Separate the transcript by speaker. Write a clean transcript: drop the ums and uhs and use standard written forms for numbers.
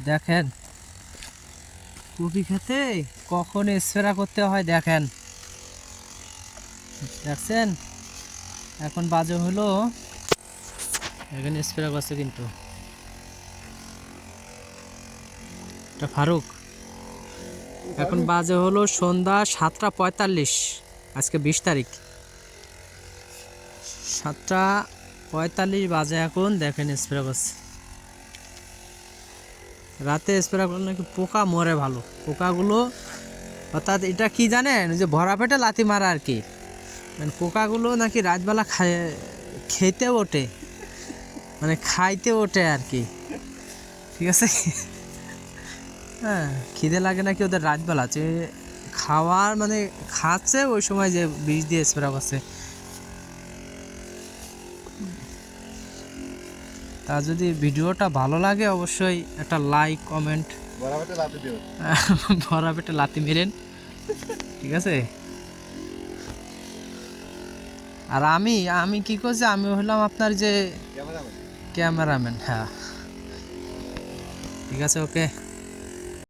Speaker 1: দেখেন কপি খেতে কখন স্প্রে করতে হয় দেখেন, দেখছেন এখন বাজে হলো, এখানে স্প্রে করছে কিন্তু এটা ফারুক। এখন বাজে হলো সন্ধ্যা 7টা 45, আজকে 20 তারিখ, 7টা 45 বাজে এখন। দেখেন স্প্রে করছে, রাতে স্প্রে করলে নাকি পোকা মরে ভালো, পোকাগুলো অর্থাৎ এটা কি জানেন, যে ভরা পেটে লাথি মারা আর কি, মানে পোকাগুলো নাকি রাতবেলা খেতে ওঠে, মানে খাইতে ওঠে আর কি, ঠিক আছে। হ্যাঁ, খিদে লাগে নাকি ওদের রাতবেলা, যে খাওয়ার মানে খাচ্ছে ওই সময় যে বিষ দিয়ে স্প্রে করছে। তা যদি ভিডিওটা ভালো লাগে অবশ্যই একটা লাইক কমেন্ট, ভরা পেটে লাথি মেরেন, ঠিক আছে। আর আমি আমি কি করছি, আমি হলাম আপনার যে ক্যামেরাম্যান। হ্যাঁ ঠিক আছে, ওকে।